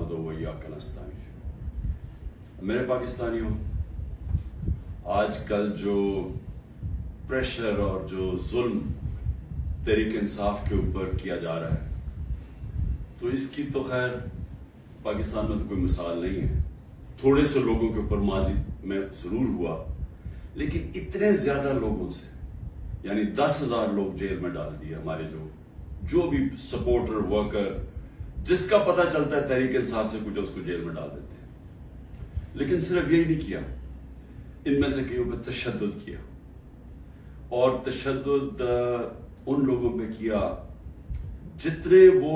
نعبد و ایاک نستعین۔ میرے پاکستانیوں، آج کل جو پریشر اور جو ظلم تحریک انصاف کے اوپر کیا جا رہا ہے، تو اس کی تو خیر پاکستان میں تو کوئی مثال نہیں ہے۔ تھوڑے سے لوگوں کے اوپر ماضی میں ضرور ہوا، لیکن اتنے زیادہ لوگوں سے، یعنی 10,000 لوگ جیل میں ڈال دیے ہمارے جو بھی سپورٹر ورکر، جس کا پتہ چلتا ہے تحریک انصاف سے کچھ، اس کو جیل میں ڈال دیتے ہیں۔ لیکن صرف یہی نہیں کیا، ان میں سے کئیوں پہ تشدد کیا، اور تشدد ان لوگوں پہ کیا جتنے وہ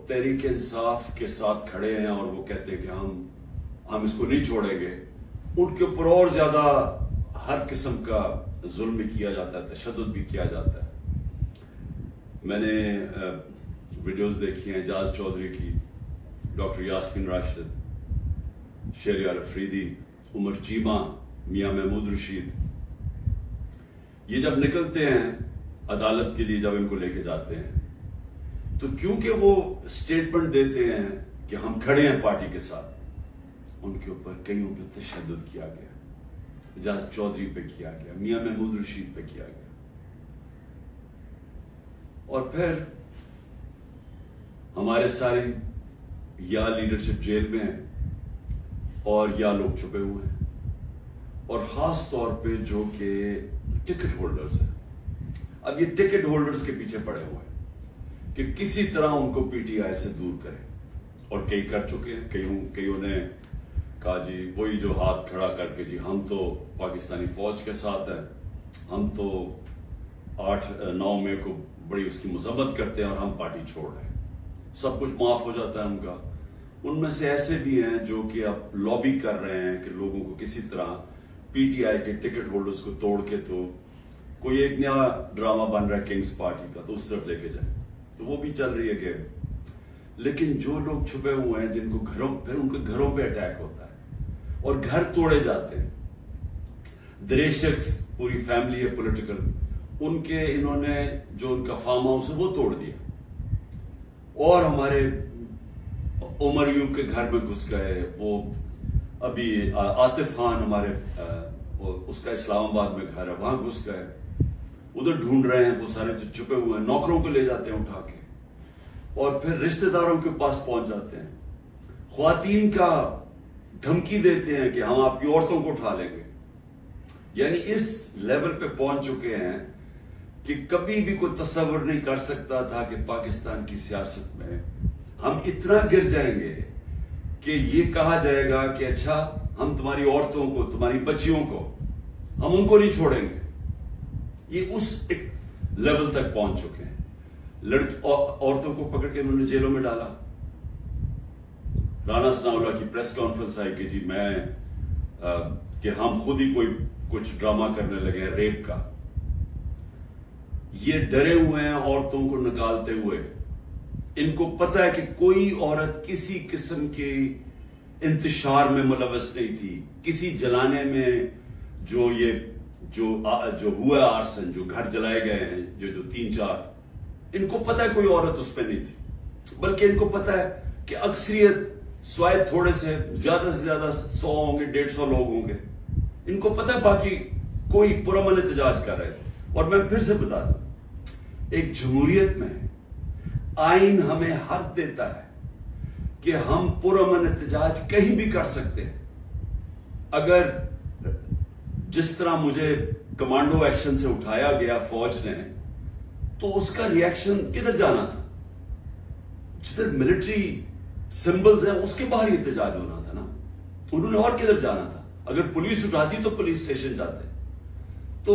تحریک انصاف کے ساتھ کھڑے ہیں اور وہ کہتے ہیں کہ ہم اس کو نہیں چھوڑیں گے، ان کے اوپر اور زیادہ ہر قسم کا ظلم بھی کیا جاتا ہے، تشدد بھی کیا جاتا ہے۔ میں نے ویڈیوز دیکھی ہیں اعجاز چودھری کی، ڈاکٹر یاسمین راشد، شہریار افریدی، عمر چیمہ، میاں محمود رشید، یہ جب نکلتے ہیں عدالت کے لیے، جب ان کو لے کے جاتے ہیں، تو کیونکہ وہ سٹیٹمنٹ دیتے ہیں کہ ہم کھڑے ہیں پارٹی کے ساتھ، ان کے اوپر کئیوں پہ تشدد کیا گیا، اعجاز چودھری پہ کیا گیا، میاں محمود رشید پہ کیا گیا، اور پھر ہمارے ساری یا لیڈرشپ جیل میں ہیں اور یا لوگ چھپے ہوئے ہیں، اور خاص طور پہ جو کہ ٹکٹ ہولڈرز ہیں۔ اب یہ ٹکٹ ہولڈرز کے پیچھے پڑے ہوئے ہیں کہ کسی طرح ان کو پی ٹی آئی سے دور کریں، اور کئی کر چکے ہیں۔ کئیوں نے کہا جی وہی جو ہاتھ کھڑا کر کے، جی ہم تو پاکستانی فوج کے ساتھ ہیں، ہم تو 8-9 مئی کو بڑی اس کی مذمت کرتے ہیں، اور ہم پارٹی چھوڑ رہے ہیں، سب کچھ معاف ہو جاتا ہے ان کا۔ ان میں سے ایسے بھی ہیں جو کہ اب لابی کر رہے ہیں کہ لوگوں کو کسی طرح پی ٹی آئی کے ٹکٹ ہولڈرز کو توڑ کے تو کوئی ایک نیا ڈرامہ بن رہا ہے کنگز پارٹی کا، تو اس طرف لے کے جائیں، تو وہ بھی چل رہی ہے گیم۔ لیکن جو لوگ چھپے ہوئے ہیں، جن کو پھر ان کے گھروں پہ اٹیک ہوتا ہے اور گھر توڑے جاتے ہیں، دریشک پوری فیملی ہے پولیٹیکل، ان کے انہوں نے جو ان کا فارم ہاؤس ہے وہ توڑ دیا، اور ہمارے عمر یوب کے گھر میں گھس گئے، وہ ابھی عاطف خان ہمارے اس کا اسلام آباد میں گھر ہے، وہاں گھس گئے، ادھر ڈھونڈ رہے ہیں، وہ سارے جو چھپے ہوئے ہیں، نوکروں کو لے جاتے ہیں اٹھا کے، اور پھر رشتہ داروں کے پاس پہنچ جاتے ہیں، خواتین کا دھمکی دیتے ہیں کہ ہم آپ کی عورتوں کو اٹھا لیں گے۔ یعنی اس لیول پہ پہنچ چکے ہیں کہ کبھی بھی کوئی تصور نہیں کر سکتا تھا کہ پاکستان کی سیاست میں ہم اتنا گر جائیں گے کہ یہ کہا جائے گا کہ اچھا ہم تمہاری عورتوں کو، تمہاری بچیوں کو، ہم ان کو نہیں چھوڑیں گے۔ یہ اس ایک لیول تک پہنچ چکے ہیں۔ عورتوں کو پکڑ کے انہوں نے جیلوں میں ڈالا۔ رانا ثناءاللہ کی پریس کانفرنس آئی کہ جی کہ ہم خود ہی کچھ ڈرامہ کرنے لگے ہیں ریپ کا۔ یہ ڈرے ہوئے ہیں عورتوں کو نکالتے ہوئے، ان کو پتہ ہے کہ کوئی عورت کسی قسم کے انتشار میں ملوث نہیں تھی، کسی جلانے میں جو ہوا آرسن، جو گھر جلائے گئے ہیں، جو 3-4، ان کو پتہ ہے کوئی عورت اس پہ نہیں تھی، بلکہ ان کو پتہ ہے کہ اکثریت سوائے تھوڑے سے زیادہ 100 ہوں گے، 150 لوگ ہوں گے، ان کو پتہ ہے باقی کوئی پرامن احتجاج کر رہے تھے۔ اور میں پھر سے بتا دوں، ایک جمہوریت میں آئین ہمیں حق دیتا ہے کہ ہم پرامن احتجاج کہیں بھی کر سکتے ہیں۔ اگر جس طرح مجھے کمانڈو ایکشن سے اٹھایا گیا فوج نے، تو اس کا ریاکشن کدھر جانا تھا؟ جدھر ملٹری سمبلز ہیں اس کے باہر احتجاج ہونا تھا نا، انہوں نے اور کدھر جانا تھا؟ اگر پولیس اٹھاتی تو پولیس اسٹیشن جاتے۔ تو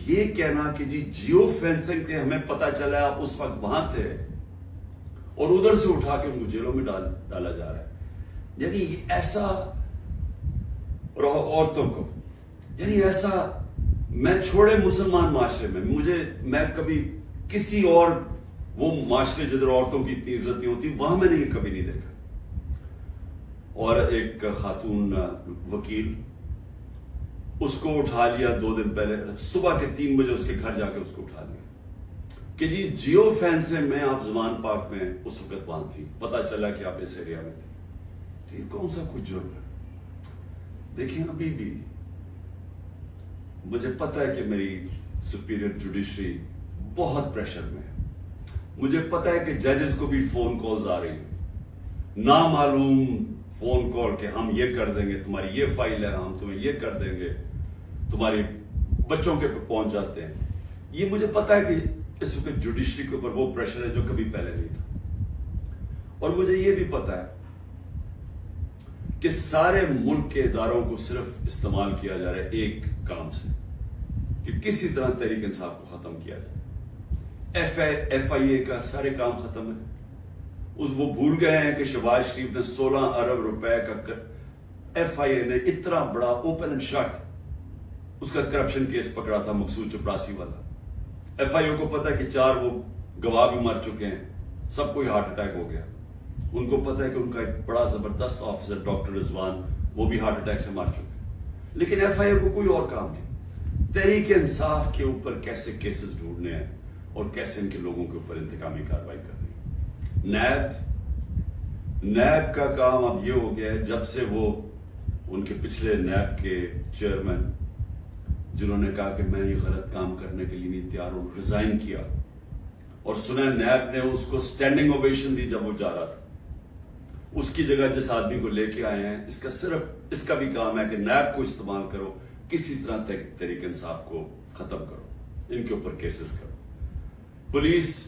یہ کہنا کہ جی جیو فینسنگ تھے، ہمیں پتا چلا آپ اس وقت وہاں تھے، اور ادھر سے اٹھا کے ان کو جیلوں میں ڈالا جا رہا ہے، یعنی ایسا عورتوں کو، یعنی ایسا میں چھوڑے مسلمان معاشرے میں کبھی کسی اور وہ معاشرے جدھر عورتوں کی اتنی عزت نہیں ہوتی، وہاں میں نے یہ کبھی نہیں دیکھا۔ اور ایک خاتون وکیل، اس کو اٹھا لیا 2 دن پہلے، صبح کے 3 بجے اس کے گھر جا کے اس کو اٹھا لیا کہ جی جیو فینسنگ میں آپ زمان پاک میں اس وقت وہاں تھی، پتا چلا کہ آپ اس ایریا میں تھے۔ تو یہ کون سا کوئی جرم ہے؟ دیکھیں ابھی بھی مجھے پتا ہے کہ میری سپیریئر جوڈیشری بہت پریشر میں ہے. مجھے پتا ہے کہ ججز کو بھی فون کالز آ رہی ہیں, نامعلوم فون کال کہ ہم یہ کر دیں گے, تمہاری یہ فائل ہے, ہم تمہیں یہ کر دیں گے, تمہاری بچوں کے پہ پہنچ جاتے ہیں. یہ مجھے پتا ہے کہ اس وقت جوڈیشری کے اوپر وہ پریشر ہے جو کبھی پہلے نہیں تھا. اور مجھے یہ بھی پتا ہے کہ سارے ملک کے اداروں کو صرف استعمال کیا جا رہا ہے ایک کام سے, کہ کسی طرح تحریک انصاف کو ختم کیا جائے. ایف آئی اے کا سارے کام ختم ہے. وہ بھول گئے ہیں کہ شہباز شریف نے 16 ارب روپے کا ایف آئی اے نے اتنا بڑا اوپن اینڈ شٹ اس کا کرپشن کیس پکڑا تھا, مقصود چپراسی والا. ایف آئی اے کو پتا کہ 4 وہ گواہ بھی مر چکے ہیں, سب کو ہارٹ اٹیک ہو گیا. ان کو پتا ہے کہ ان کا ایک بڑا زبردست آفیسر ڈاکٹر رضوان وہ بھی ہارٹ اٹیک سے مر چکے. لیکن ایف آئی اے کو کوئی اور کام نہیں. تحریک انصاف کے اوپر کیسے کیسز ڈھونڈنے ہیں اور کیسے ان کے لوگوں کے اوپر انتقامی کارروائی کرنی ہے. نیب کا کام اب یہ ہو گیا ہے, جب سے وہ ان کے پچھلے نیب کے چیئرمین جنہوں نے کہا کہ میں یہ غلط کام کرنے کے لیے نہیں تیار ہوں, ریزائن کیا, اور سنا نیب نے اس کو اسٹینڈنگ اوویشن دی جب وہ جا رہا تھا. اس کی جگہ جس آدمی کو لے کے آئے ہیں, اس کا بھی کام ہے کہ نیب کو استعمال کرو, کسی طرح تحریک انصاف کو ختم کرو, ان کے اوپر کیسز کرو. پولیس,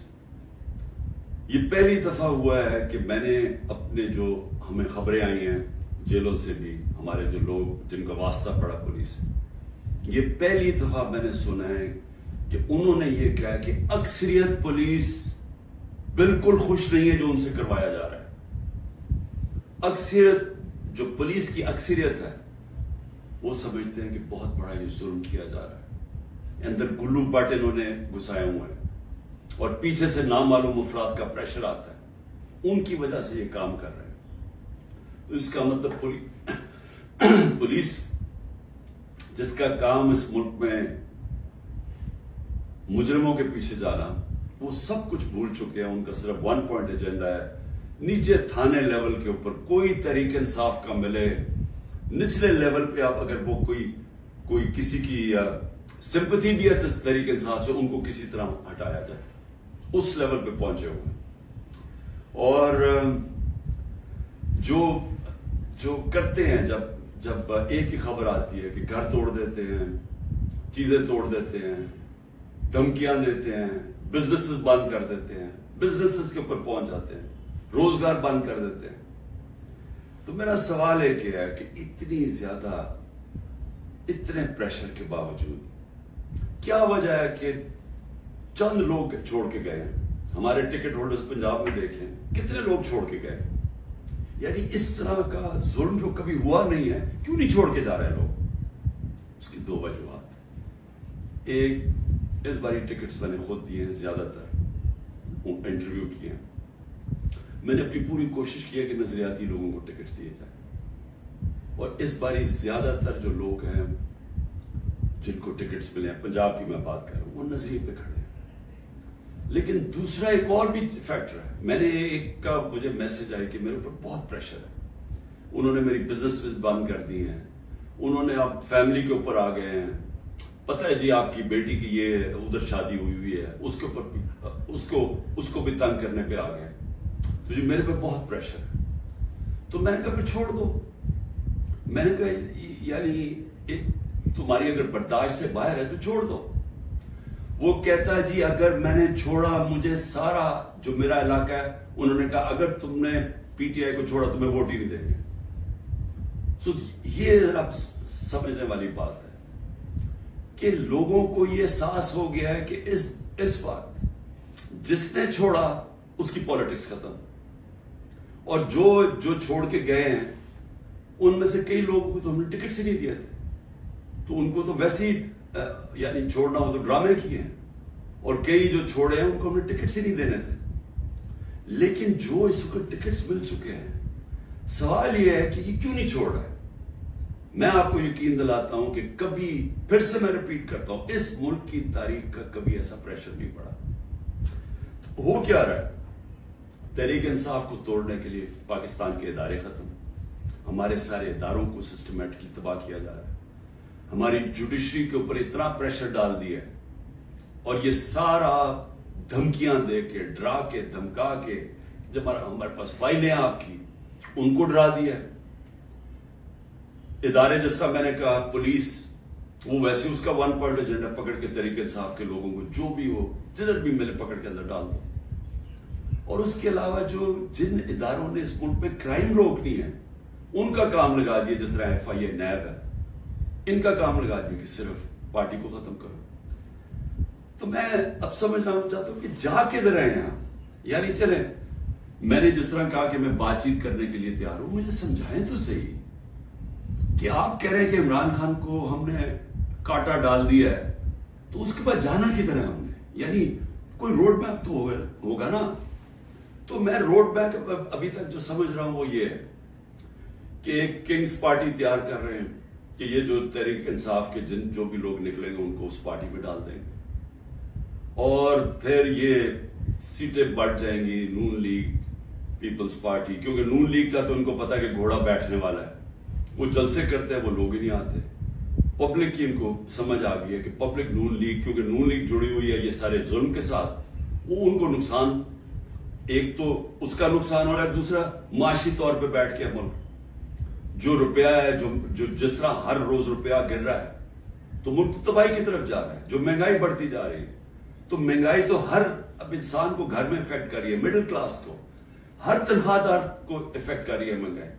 یہ پہلی دفعہ ہوا ہے کہ میں نے اپنے جو ہمیں خبریں آئی ہیں جیلوں سے بھی, ہمارے جو لوگ جن کا واسطہ پڑا پولیس سے, یہ پہلی دفعہ میں نے سنا ہے کہ انہوں نے یہ کہا کہ اکثریت پولیس بالکل خوش نہیں ہے جو ان سے کروایا جا رہا ہے. اکثریت, جو پولیس کی اکثریت ہے, وہ سمجھتے ہیں کہ بہت بڑا یہ ظلم کیا جا رہا ہے, اندر گلو بٹ انہوں نے گھسائے ہوئے ہیں, اور پیچھے سے نامعلوم افراد کا پریشر آتا ہے, ان کی وجہ سے یہ کام کر رہے ہیں. تو اس کا مطلب پولیس جس کا کام اس ملک میں مجرموں کے پیچھے جانا, وہ سب کچھ بھول چکے ہیں. ان کا صرف 1 پوائنٹ ایجنڈا ہے, نیچے تھانے لیول کے اوپر کوئی تحریک انصاف کا ملے, نچلے لیول پہ آپ اگر وہ کوئی کسی کی سمپتھی بھی ہے تحریک انصاف سے, ان کو کسی طرح ہٹایا جائے, اس لیول پہ پہنچے ہوئے. اور جو کرتے ہیں, جب ایک ہی خبر آتی ہے کہ گھر توڑ دیتے ہیں, چیزیں توڑ دیتے ہیں, دھمکیاں دیتے ہیں, بزنسز بند کر دیتے ہیں, بزنسز کے اوپر پہنچ جاتے ہیں, روزگار بند کر دیتے ہیں. تو میرا سوال ایک ہے کہ اتنی زیادہ, اتنے پریشر کے باوجود کیا وجہ ہے کہ چند لوگ چھوڑ کے گئے ہیں؟ ہمارے ٹکٹ ہولڈرز پنجاب میں دیکھ لیں کتنے لوگ چھوڑ کے گئے. یعنی اس طرح کا ظلم جو کبھی ہوا نہیں ہے, کیوں نہیں چھوڑ کے جا رہے لوگ؟ اس کی 2 وجوہات. ایک, اس باری ٹکٹس میں نے خود دیے ہیں, زیادہ تر انٹرویو کیے ہیں. میں نے اپنی پوری کوشش کی ہے کہ نظریاتی لوگوں کو ٹکٹس دیے جائیں, اور اس باری زیادہ تر جو لوگ ہیں جن کو ٹکٹس ملے ہیں, پنجاب کی میں بات کر رہا ہوں, وہ نظریے پہ کھڑے ہیں. لیکن دوسرا ایک اور بھی فیکٹر ہے. میں نے ایک کا مجھے میسج آئی کہ میرے اوپر بہت پریشر ہے, انہوں نے میری بزنس بند کر دی ہیں, انہوں نے اب فیملی کے اوپر آ گئے ہیں, پتہ ہے جی آپ کی بیٹی کی یہ ادھر شادی ہوئی ہے, اس کے اوپر اس کو بھی تنگ کرنے پہ آ گئے. تو جی میرے پہ بہت پریشر ہے. تو میں نے کہا پھر چھوڑ دو. میں نے کہا یعنی تمہاری اگر برداشت سے باہر ہے تو چھوڑ دو. وہ کہتا ہے جی اگر میں نے چھوڑا, مجھے سارا جو میرا علاقہ ہے, انہوں نے کہا اگر تم نے پی ٹی آئی کو چھوڑا تمہیں ووٹ ہی نہیں دیں گے. سو یہ اب سمجھنے والی بات ہے کہ لوگوں کو یہ احساس ہو گیا ہے کہ اس وقت جس نے چھوڑا اس کی پالیٹکس ختم, اور جو چھوڑ کے گئے ہیں ان میں سے کئی لوگوں کو تو ہم نے ٹکٹ سے نہیں دیے تھے, تو ان کو تو ویسے ہی یعنی چھوڑنا ہو تو ڈرامے کیے ہیں, اور کئی جو چھوڑے ہیں ان کو ہم نے ٹکٹ سے نہیں دینے تھے. لیکن جو اس وقت ٹکٹس مل چکے ہیں, سوال یہ ہے کہ یہ کیوں نہیں چھوڑ رہا ہے. میں آپ کو یقین دلاتا ہوں کہ کبھی, پھر سے میں ریپیٹ کرتا ہوں, اس ملک کی تاریخ کا کبھی ایسا پریشر نہیں پڑا. ہو کیا رہا ہے؟ تحریک انصاف کو توڑنے کے لیے پاکستان کے ادارے ختم, ہمارے سارے اداروں کو سسٹمیٹکلی تباہ کیا جا رہا ہے. ہماری جوڈیشری کے اوپر اتنا پریشر ڈال دیا ہے, اور یہ سارا دھمکیاں دے کے, ڈرا کے, دھمکا کے, جب ہمارے پاس فائلیں آپ کی, ان کو ڈرا دیا ہے. ادارے جس طرح میں نے کہا پولیس, وہ ویسے اس کا ون پوائنٹ ایجنڈا پکڑ کے تحریک انصاف کے لوگوں کو جو بھی ہو جدھر بھی ملے پکڑ کے اندر ڈال دو. اور اس کے علاوہ جو جن اداروں نے اس ملک میں کرائم روکنی ہے ان کا کام لگا دیا, جس طرح ایف آئی اے, نیب ہے, ان کا کام لگا دیا کہ صرف پارٹی کو ختم کرو. تو میں اب سمجھنا چاہتا ہوں کہ جا کے رہے ہیں آپ. یعنی چلیں, میں نے جس طرح کہا کہ میں بات چیت کرنے کے لیے تیار ہوں, مجھے سمجھائیں تو صحیح کہ آپ کہہ رہے ہیں کہ عمران خان کو ہم نے کاٹا ڈال دیا ہے, تو اس کے بعد جانا کدھر ہے ہم نے؟ یعنی کوئی روڈ میپ تو ہوگا نا. تو میں روڈ میپ ابھی تک جو سمجھ رہا ہوں وہ یہ ہے کہ ایک کنگز پارٹی تیار کر رہے ہیں کہ یہ جو تحریک انصاف کے جو بھی لوگ نکلیں گے ان کو اس پارٹی میں ڈال دیں گے, اور پھر یہ سیٹیں بڑھ جائیں گی نون لیگ, پیپلز پارٹی, کیونکہ نون لیگ کا تو ان کو پتا کہ گھوڑا بیٹھنے والا ہے, وہ جلسے کرتے ہیں, وہ لوگ ہی نہیں آتے. پبلک کی ان کو سمجھ آ گئی ہے کہ پبلک نون لیگ, کیونکہ نون لیگ جڑی ہوئی ہے یہ سارے ظلم کے ساتھ, وہ ان کو نقصان, ایک تو اس کا نقصان ہو رہا ہے, دوسرا معاشی طور پہ بیٹھ کے ملک جو روپیہ ہے, جو جس طرح ہر روز روپیہ گر رہا ہے, تو ملک تباہی کی طرف جا رہا ہے. جو مہنگائی بڑھتی جا رہی ہے, تو مہنگائی تو ہر اب انسان کو گھر میں افیکٹ کر رہی ہے, مڈل کلاس کو, ہر تنخواہ دار کو افیکٹ کر رہی ہے مہنگائی.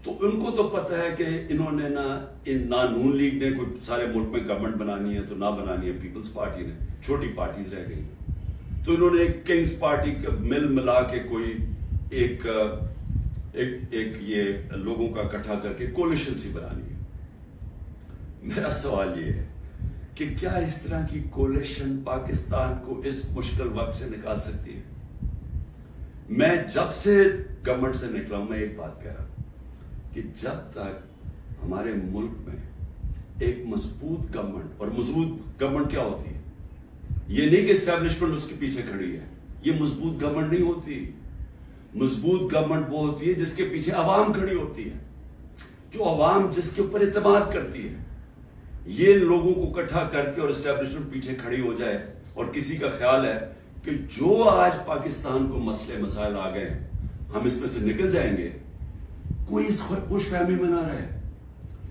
تو ان کو تو پتہ ہے کہ انہوں نے نہ نون لیگ نے کوئی سارے ملک میں گورنمنٹ بنانی ہے, تو نہ بنانی ہے پیپلز پارٹی نے, چھوٹی پارٹیز رہ گئی. تو انہوں نے ایک کنگز پارٹی کا مل ملا کے کوئی ایک یہ لوگوں کا اکٹھا کر کے کولیشن سی بنانی ہے. میرا سوال یہ ہے کہ کیا اس طرح کی کولیشن پاکستان کو اس مشکل وقت سے نکال سکتی ہے؟ میں جب سے گورنمنٹ سے نکلا ہوں, میں ایک بات کہہ رہا ہوں کہ جب تک ہمارے ملک میں ایک مضبوط گورنمنٹ, اور مضبوط گورنمنٹ کیا ہوتی ہے, یہ نہیں کہ اسٹیبلشمنٹ اس کے پیچھے کھڑی ہے, یہ مضبوط گورنمنٹ نہیں ہوتی. مضبوط گورنمنٹ وہ ہوتی ہے جس کے پیچھے عوام کھڑی ہوتی ہے, جو عوام جس کے اوپر اعتماد کرتی ہے. یہ لوگوں کو اکٹھا کر کے اور اسٹیبلشمنٹ پیچھے کھڑی ہو جائے, اور کسی کا خیال ہے کہ جو آج پاکستان کو مسئلے مسائل آ گئے ہم اس میں سے نکل جائیں گے, کوئی اس خوش فہمی میں نہ رہے,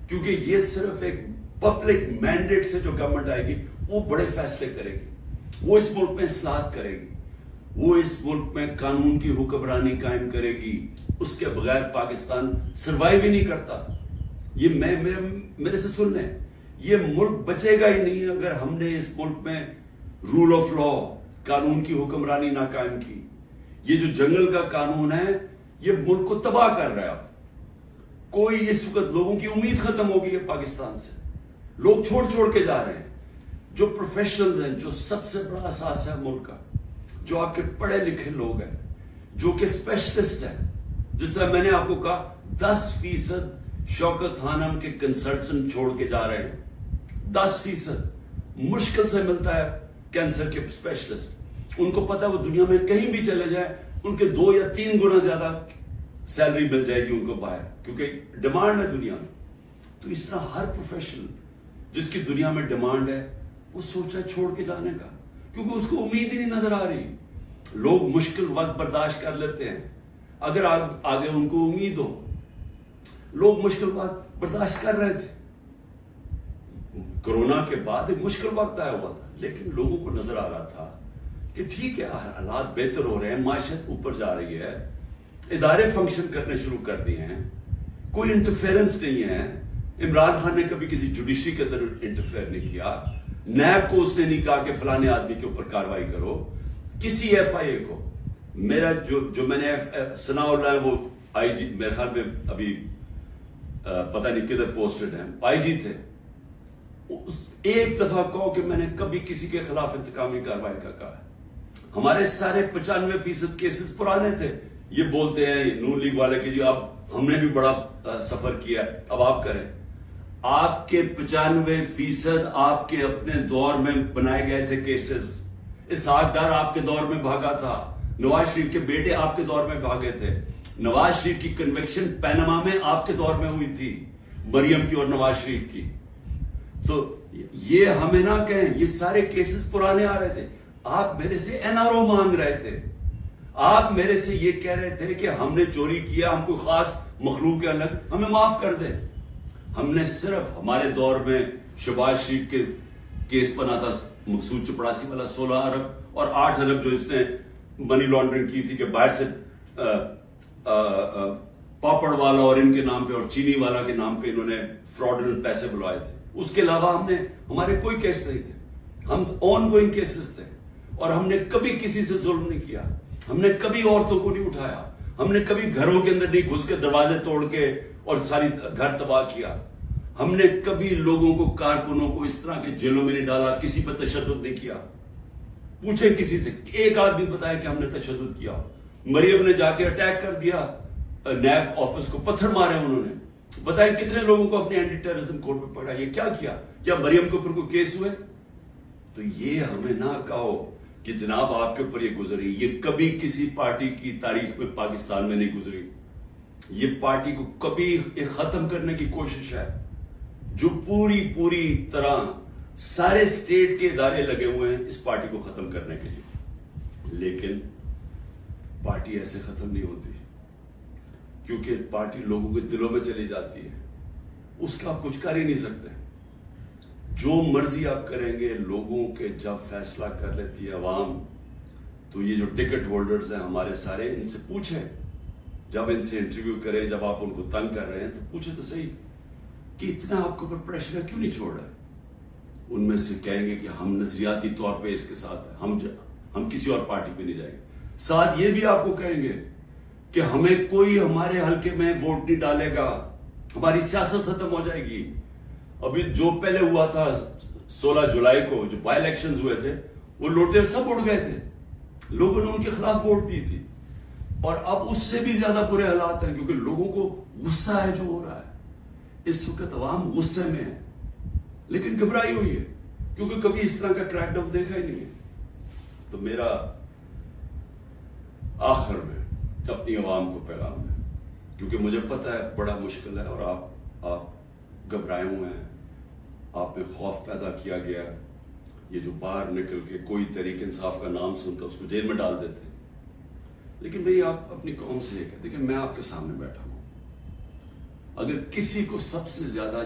کیونکہ یہ صرف ایک پبلک مینڈیٹ سے جو گورنمنٹ آئے گی وہ بڑے فیصلے کرے گی, وہ اس ملک میں اصلاحات کرے گی, وہ اس ملک میں قانون کی حکمرانی قائم کرے گی. اس کے بغیر پاکستان سروائیو ہی نہیں کرتا. یہ میرے سے سن لیں, یہ ملک بچے گا ہی نہیں اگر ہم نے اس ملک میں رول آف لا, قانون کی حکمرانی نہ قائم کی. یہ جو جنگل کا قانون ہے یہ ملک کو تباہ کر رہا ہے. کوئی اس وقت لوگوں کی امید ختم ہو گئی ہے پاکستان سے, لوگ چھوڑ کے جا رہے ہیں. جو پروفیشنلز ہیں, جو سب سے بڑا اساس ہے ملک کا, جو آپ کے پڑھے لکھے لوگ ہیں, جو کہ اسپیشلسٹ ہیں, جس طرح میں نے آپ کو کہا 10% شوکت خانم کے کنسلٹنٹ چھوڑ کے جا رہے ہیں. 10% مشکل سے ملتا ہے کینسر کے اسپیشلسٹ. ان کو پتا وہ دنیا میں کہیں بھی چلے جائیں ان کے 2 یا 3 گنا زیادہ سیلری مل جائے گی ان کو باہر, کیونکہ ڈیمانڈ ہے دنیا میں. تو اس طرح ہر پروفیشنل جس کی دنیا میں ڈیمانڈ ہے وہ سوچ رہا ہے چھوڑ کے جانے کا, کیونکہ اس کو امید ہی نہیں نظر آ رہی. لوگ مشکل وقت برداشت کر لیتے ہیں اگر آگے ان کو امید ہو. لوگ مشکل وقت برداشت کر رہے تھے, کورونا کے بعد ایک مشکل وقت آیا ہوا تھا, لیکن لوگوں کو نظر آ رہا تھا کہ ٹھیک ہے حالات بہتر ہو رہے ہیں, معیشت اوپر جا رہی ہے, ادارے فنکشن کرنے شروع کر دیے ہیں, کوئی انٹرفیئرنس نہیں ہے. عمران خان نے کبھی کسی جوڈیشری کے اندر انٹرفیئر نہیں کیا, نیب کو اس نے نہیں کہا کہ فلانے آدمی کے اوپر کاروائی کرو, کسی ایف آئی اے کو. میرا جو میں نے ثناء اللہ ہے وہ آئی جی, میرے خیال میں ابھی پتہ نہیں کدھر پوسٹڈ ہیں, آئی جی تھے. ایک دفعہ کہو کہ میں نے کبھی کسی کے خلاف انتقامی کاروائی کا کہا ہے. ہمارے سارے 95% کیسز پرانے تھے. یہ بولتے ہیں نون لیگ والے کہ جی اب ہم نے بھی بڑا سفر کیا, اب آپ کریں. آپ کے 95% آپ کے اپنے دور میں بنائے گئے تھے کیسز. اسحاق ڈار آپ کے دور میں بھاگا تھا, نواز شریف کے بیٹے آپ کے دور میں بھاگے تھے, نواز شریف کی کنویکشن پیناما میں آپ کے دور میں ہوئی تھی، مریم کی اور نواز شریف کی. تو یہ ہمیں نہ کہیں، یہ سارے کیسز پرانے آ رہے تھے. آپ میرے سے NRO مانگ رہے تھے، آپ میرے سے یہ کہہ رہے تھے کہ ہم نے چوری کیا، ہم کوئی خاص مخلوق کے الگ، ہمیں معاف کر دیں. ہم نے صرف ہمارے دور میں شہباز شریف کے کیس بنا تھا، مقصود چپڑاسی والا 16 ارب اور 8 ارب جو اس نے منی لانڈرنگ کی تھی کہ باہر سے پاپڑ والا اور ان کے نام پہ اور چینی والا کے نام پہ انہوں نے فراڈنٹ پیسے بلوائے تھے. اس کے علاوہ ہمارے کوئی کیس نہیں تھے. ہم آن گوئنگ کیسز تھے اور ہم نے کبھی کسی سے ظلم نہیں کیا. ہم نے کبھی عورتوں کو نہیں اٹھایا. ہم نے کبھی گھروں کے اندر نہیں گھس کے دروازے توڑ کے اور ساری گھر تباہ کیا. ہم نے کبھی لوگوں کو، کارکنوں کو اس طرح کے جیلوں میں نہیں ڈالا، کسی پر تشدد نہیں کیا. پوچھے کسی سے، ایک آدمی بتایا کہ ہم نے تشدد کیا. مریم نے جا کے اٹیک کر دیا نیب آفس کو، پتھر مارے انہوں نے. بتائیں کتنے لوگوں کو اپنے اینٹی ٹیررزم کورٹ پہ پکڑا. یہ کیا مریم کے اوپر کوئی کیس ہوئے؟ تو یہ ہمیں نہ کہو کہ جناب آپ کے اوپر یہ گزری. یہ کبھی کسی پارٹی کی تاریخ میں پاکستان میں نہیں گزری. یہ پارٹی کو کبھی ختم کرنے کی کوشش ہے، جو پوری طرح سارے اسٹیٹ کے ادارے لگے ہوئے ہیں اس پارٹی کو ختم کرنے کے لیے. لیکن پارٹی ایسے ختم نہیں ہوتی، کیونکہ پارٹی لوگوں کے دلوں میں چلی جاتی ہے. اس کا آپ کچھ کر ہی نہیں سکتے. جو مرضی آپ کریں گے، لوگوں کے جب فیصلہ کر لیتی ہے عوام، تو یہ جو ٹکٹ ہولڈرز ہیں ہمارے سارے، ان سے پوچھیں، جب ان سے انٹرویو کریں، جب آپ ان کو تنگ کر رہے ہیں تو پوچھیں تو صحیح کہ اتنا آپ کے اوپر پریشر ہے، کیوں نہیں چھوڑ رہے. ان میں سے کہیں گے کہ ہم نظریاتی طور پہ اس کے ساتھ ہیں، ہم کسی اور پارٹی پہ نہیں جائیں گے. ساتھ یہ بھی آپ کو کہیں گے کہ ہمیں کوئی ہمارے حلقے میں ووٹ نہیں ڈالے گا، ہماری سیاست ختم ہو جائے گی. ابھی جو پہلے ہوا تھا 16 جولائی کو جو بائی الیکشنز ہوئے تھے، وہ لوٹے سب اڑ گئے تھے، لوگوں نے ان کے خلاف ووٹ دی تھی. اور اب اس سے بھی زیادہ برے حالات ہیں، کیونکہ لوگوں کو غصہ ہے جو ہو رہا ہے. اس وقت عوام غصے میں ہے، لیکن گھبرائی ہوئی ہے، کیونکہ کبھی اس طرح کا کریک ڈاؤن دیکھا ہی نہیں ہے. تو میرا آخر میں اپنی عوام کو پیغام ہے، کیونکہ مجھے پتا ہے بڑا مشکل ہے اور آپ گھبرائے ہوئے ہیں، آپ میں خوف پیدا کیا گیا. یہ جو باہر نکل کے کوئی تحریک انصاف کا نام سنتا اس کو جیل میں ڈال دیتے. لیکن بھئی آپ اپنی قوم سے یہ کہتے ہیں کہ میں آپ کے سامنے بیٹھا ہوں. اگر کسی کو سب سے زیادہ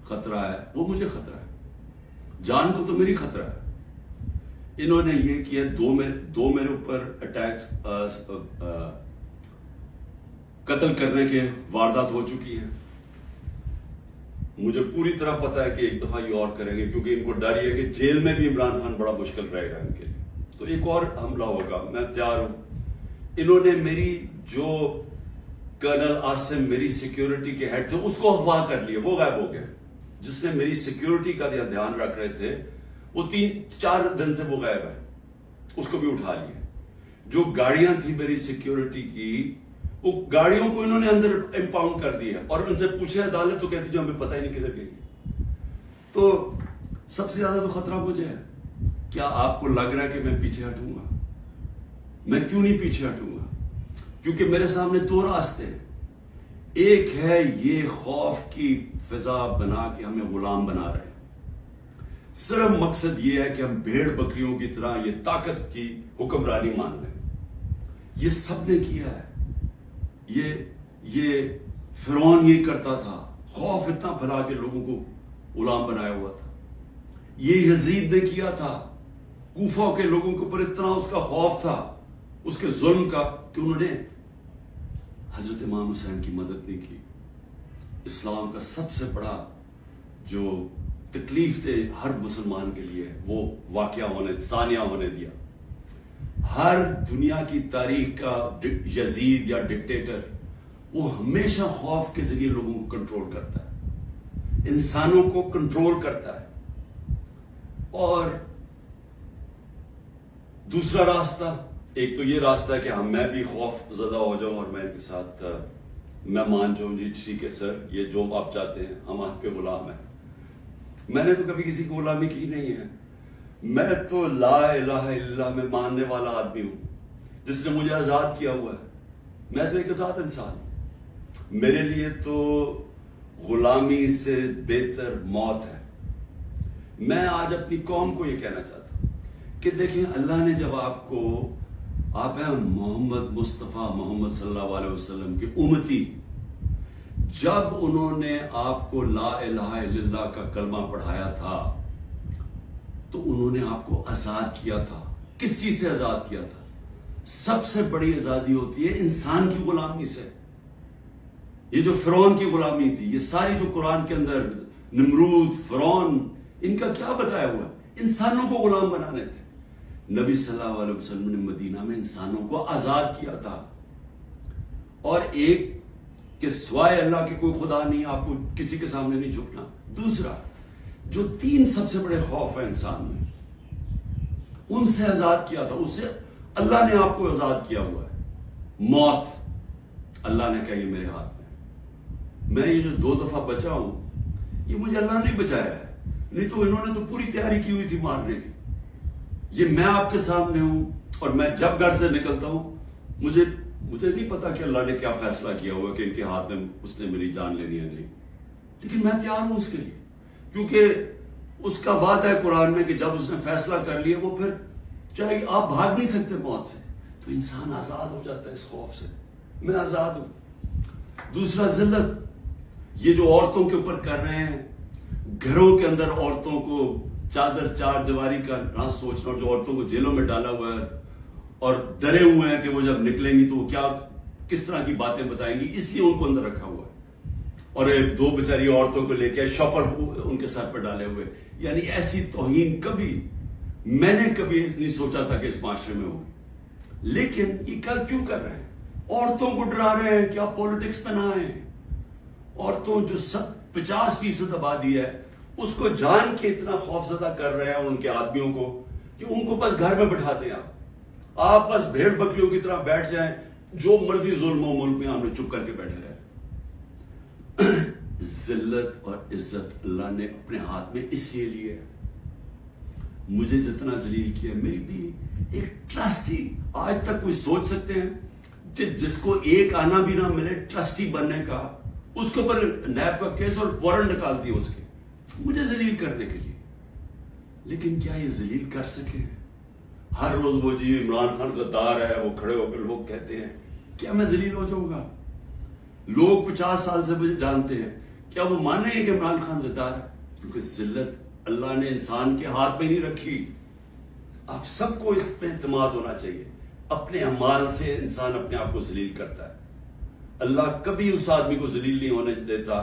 خطرہ ہے وہ مجھے خطرہ ہے، جان کو تو میری خطرہ ہے. انہوں نے یہ کیا، دو میرے اوپر اٹیک، قتل کرنے کے واردات ہو چکی ہیں. مجھے پوری طرح پتا ہے کہ ایک دفعہ یہ اور کریں گے، کیونکہ ان کو ڈر یہ ہے کہ جیل میں بھی عمران خان بڑا مشکل رہے گا ان کے لیے. تو ایک اور حملہ ہوگا، میں تیار ہوں. انہوں نے میری جو کرنل عاصم میری سیکیورٹی کے ہیڈ تھے اس کو اغوا کر لیا، وہ غائب ہو گئے. جس نے میری سیکیورٹی کا دھیان رکھ رہے تھے وہ 3-4 دن سے وہ غائب ہے، اس کو بھی اٹھا لیا. جو گاڑیاں تھی میری سیکیورٹی کی، وہ گاڑیوں کو انہوں نے اندر امپاؤنڈ کر دیا اور ان سے پوچھے عدالت تو کہتی جو ہمیں پتہ ہی نہیں کدھر گئی. تو سب سے زیادہ تو خطرہ مجھے ہے. کیا آپ کو لگ رہا ہے کہ میں پیچھے ہٹوں گا؟ میں کیوں نہیں پیچھے ہٹوں گا؟ کیونکہ میرے سامنے 2 راستے ہیں. ایک ہے یہ خوف کی فضا بنا کے ہمیں غلام بنا رہے ہیں. صرف مقصد یہ ہے کہ ہم بھیڑ بکریوں کی طرح یہ طاقت کی حکمرانی مان لیں. یہ سب نے کیا ہے. یہ فرعون یہ کرتا تھا، خوف اتنا پھیلا کے لوگوں کو غلام بنایا ہوا تھا. یہ یزید نے کیا تھا، کوفہ کے لوگوں کے اوپر اتنا اس کا خوف تھا اس کے ظلم کا کہ انہوں نے حضرت امام حسین کی مدد نہیں کی. اسلام کا سب سے بڑا جو تکلیف تھے ہر مسلمان کے لیے وہ واقعہ ثانیہ ہونے دیا. ہر دنیا کی تاریخ کا یزید یا ڈکٹیٹر وہ ہمیشہ خوف کے ذریعے لوگوں کو کنٹرول کرتا ہے، انسانوں کو کنٹرول کرتا ہے. اور دوسرا راستہ، ایک تو یہ راستہ ہے کہ میں بھی خوف زدہ ہو جاؤں اور میں ان کے ساتھ میں مان جاؤں، جی ٹھیک ہے سر، یہ جو آپ چاہتے ہیں، ہم آپ کے غلام ہیں. میں نے تو کبھی کسی کی غلامی کی نہیں ہے. میں تو لا الہ الا اللہ میں ماننے والا آدمی ہوں جس نے مجھے آزاد کیا ہوا ہے. میں تو ایک آزاد انسان ہوں. میرے لیے تو غلامی سے بہتر موت ہے. میں آج اپنی قوم کو یہ کہنا چاہتا ہوں کہ دیکھیں اللہ نے جب آپ ہیں محمد مصطفیٰ محمد صلی اللہ علیہ وسلم کے امتی، جب انہوں نے آپ کو لا الہ الا اللہ کا کلمہ پڑھایا تھا تو انہوں نے آپ کو آزاد کیا تھا. کس چیز سے آزاد کیا تھا؟ سب سے بڑی آزادی ہوتی ہے انسان کی غلامی سے. یہ جو فرعون کی غلامی تھی، یہ ساری جو قرآن کے اندر نمرود، فرعون، ان کا کیا بتایا ہوا؟ انسانوں کو غلام بنانے تھے. نبی صلی اللہ علیہ وسلم نے مدینہ میں انسانوں کو آزاد کیا تھا. اور ایک کہ سوائے اللہ کے کوئی خدا نہیں، آپ کو کسی کے سامنے نہیں جھکنا. دوسرا، جو 3 سب سے بڑے خوف ہیں انسان میں، ان سے آزاد کیا تھا. اس سے اللہ نے آپ کو آزاد کیا ہوا ہے. موت، اللہ نے کہا یہ میرے ہاتھ میں. میں یہ جو 2 دفعہ بچا ہوں، یہ مجھے اللہ نے بچایا ہے، نہیں تو انہوں نے تو پوری تیاری کی ہوئی تھی مارنے کی. یہ میں آپ کے سامنے ہوں، اور میں جب گھر سے نکلتا ہوں مجھے نہیں پتا کہ اللہ نے کیا فیصلہ کیا ہوا کہ ان کے ہاتھ میں اس نے میری جان لینی ہے نہیں، لیکن میں تیار ہوں اس کے لیے، کیونکہ اس کا وعدہ ہے قرآن میں کہ جب اس نے فیصلہ کر لیا، وہ پھر چاہے آپ بھاگ نہیں سکتے موت سے. تو انسان آزاد ہو جاتا ہے اس خوف سے. میں آزاد ہوں. دوسرا، ذلت، یہ جو عورتوں کے اوپر کر رہے ہیں، گھروں کے اندر عورتوں کو چادر چار دیواری کا نہ سوچنا، اور جو عورتوں کو جیلوں میں ڈالا ہوا ہے اور ڈرے ہوئے ہیں کہ وہ جب نکلیں گی تو وہ کس طرح کی باتیں بتائیں گی، اس لیے ان کو اندر رکھا ہوا ہے. اور 2 بیچاری عورتوں کو لے کے شاپر ان کے سر پر ڈالے ہوئے. یعنی ایسی توہین میں نے کبھی نہیں سوچا تھا کہ اس معاشرے میں ہوگی. لیکن یہ کیوں کر رہے ہیں؟ عورتوں کو ڈرا رہے ہیں کہ آپ پولیٹکس میں نہ آئیں. عورتوں جو 50% آبادی ہے، اس کو جان کے اتنا خوف زدہ کر رہے ہیں ان کے آدمیوں کو کہ ان کو بس گھر میں بٹھا دیں. آپ بس بھیڑ بکریوں کی طرح بیٹھ جائیں، جو مرضی ظلم و ملک میں ہم نے چپ کر کے بیٹھے رہے. ذلت اور عزت اللہ نے اپنے ہاتھ میں اس لیے لی ہے. مجھے جتنا ذلیل کیا، میری بھی ایک ٹرسٹی، آج تک کوئی سوچ سکتے ہیں جس کو ایک آنا بھی نہ ملے ٹرسٹی بننے کا، اس کے اوپر نیب کا کیس اور وارنٹ نکال دیا اس کے، مجھے ذلیل کرنے کے لیے. لیکن کیا یہ ذلیل کر سکے؟ ہر روز وہ جی عمران خان غدار ہے، وہ کھڑے ہو کے لوگ کہتے ہیں، کیا میں ذلیل ہو جاؤں گا؟ لوگ 50 سال سے مجھے جانتے ہیں، کیا وہ مانیں گے کہ عمران خان غدار ہے؟ کیونکہ ذلت اللہ نے انسان کے ہاتھ میں نہیں رکھی. آپ سب کو اس پہ اعتماد ہونا چاہیے. اپنے اعمال سے انسان اپنے آپ کو ذلیل کرتا ہے. اللہ کبھی اس آدمی کو ذلیل نہیں ہونے دیتا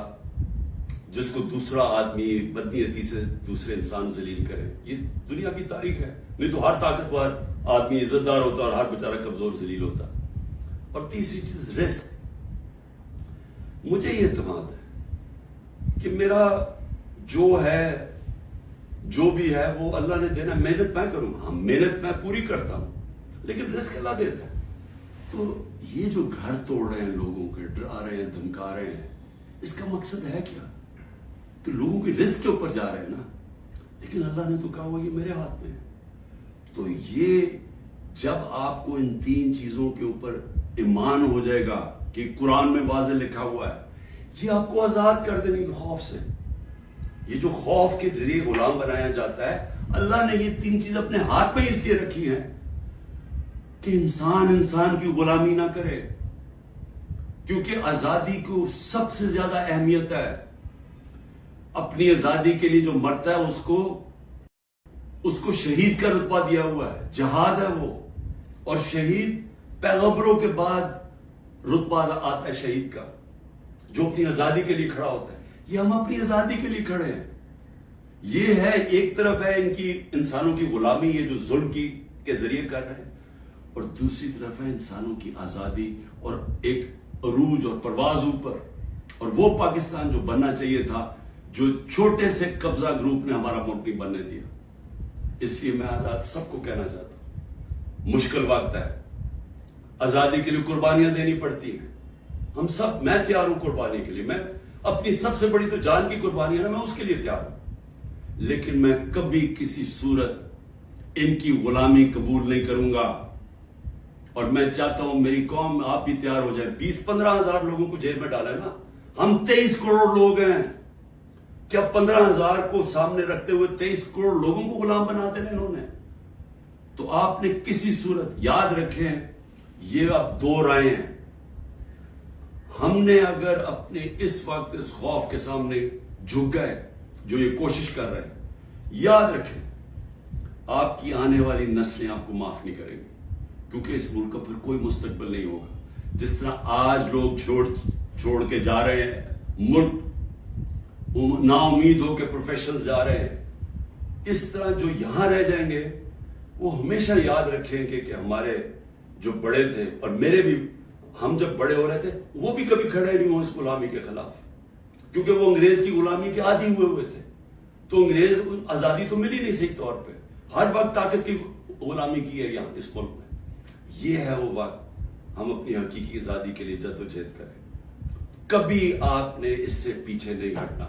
جس کو دوسرا آدمی بدنیتی سے دوسرے انسان ذلیل کرے. یہ دنیا کی تاریخ ہے. نہیں تو ہر طاقتور آدمی عزت دار ہوتا اور ہر بیچارہ کمزور ذلیل ہوتا. اور تیسری چیز رزق. مجھے یہ اعتماد ہے کہ میرا جو بھی ہے وہ اللہ نے دینا. محنت میں کروں، ہاں محنت میں پوری کرتا ہوں، لیکن رزق اللہ دیتا ہے. تو یہ جو گھر توڑ رہے ہیں، لوگوں کے ڈرا رہے ہیں، دھمکا رہے ہیں، اس کا مقصد ہے کیا؟ کہ لوگوں کی رزق کے اوپر جا رہے ہیں نا. لیکن اللہ نے تو کہا ہوا یہ میرے ہاتھ میں ہے. تو یہ جب آپ کو ان 3 چیزوں کے اوپر ایمان ہو جائے گا کہ قرآن میں واضح لکھا ہوا ہے، یہ آپ کو آزاد کر دیں گے خوف سے. یہ جو خوف کے ذریعے غلام بنایا جاتا ہے، اللہ نے یہ 3 چیز اپنے ہاتھ میں اس لیے رکھی ہیں کہ انسان کی غلامی نہ کرے. کیونکہ آزادی کو سب سے زیادہ اہمیت ہے. اپنی آزادی کے لیے جو مرتا ہے اس کو شہید کا رتبہ دیا ہوا ہے. جہاد ہے وہ. اور شہید پیغمبروں کے بعد رتبہ آتا ہے شہید کا، جو اپنی آزادی کے لیے کھڑا ہوتا ہے. یہ ہم اپنی آزادی کے لیے کھڑے ہیں. یہ ہے ایک طرف ہے ان کی انسانوں کی غلامی، یہ جو ظلم کے ذریعے کر رہے ہیں، اور دوسری طرف ہے انسانوں کی آزادی اور ایک عروج اور پرواز اوپر. اور وہ پاکستان جو بننا چاہیے تھا، جو چھوٹے سے قبضہ گروپ نے ہمارا ملک نہیں بننے دیا. اس لیے میں آج آپ سب کو کہنا چاہتا ہوں، مشکل وقت ہے، آزادی کے لیے قربانیاں دینی پڑتی ہیں. ہم سب، میں تیار ہوں قربانی کے لیے. میں اپنی سب سے بڑی تو جان کی قربانی ہے نا، میں اس کے لیے تیار ہوں. لیکن میں کبھی کسی صورت ان کی غلامی قبول نہیں کروں گا. اور میں چاہتا ہوں میری قوم آپ بھی تیار ہو جائے. 20-15 ہزار لوگوں کو جیل میں ڈالا ہے نا. ہم 23 کروڑ لوگ ہیں. کیا 15,000 کو سامنے رکھتے ہوئے 23 کروڑ لوگوں کو غلام بنا دینا انہوں نے؟ تو آپ نے کسی صورت یاد رکھیں یہ اب 2 رائے ہیں. ہم نے اگر اپنے اس وقت اس خوف کے سامنے جھک گئے جو یہ کوشش کر رہے ہیں, یاد رکھیں آپ کی آنے والی نسلیں آپ کو معاف نہیں کریں گی, کیونکہ اس ملک کا پھر کوئی مستقبل نہیں ہوگا. جس طرح آج لوگ چھوڑ کے جا رہے ہیں ملک, نا امید ہو کے پروفیشنل جا رہے ہیں, اس طرح جو یہاں رہ جائیں گے وہ ہمیشہ یاد رکھیں گے کہ ہمارے جو بڑے تھے, اور میرے بھی, ہم جب بڑے ہو رہے تھے وہ بھی کبھی کھڑے نہیں ہوئے اس غلامی کے خلاف, کیونکہ وہ انگریز کی غلامی کے عادی ہوئے تھے. تو انگریز آزادی تو ملی نہیں صحیح طور پہ, ہر وقت طاقت کی غلامی کی ہے یہاں اس ملک میں. یہ ہے وہ وقت ہم اپنی حقیقی آزادی کے لیے جدوجہد کریں. کبھی آپ نے اس سے پیچھے نہیں ہٹنا.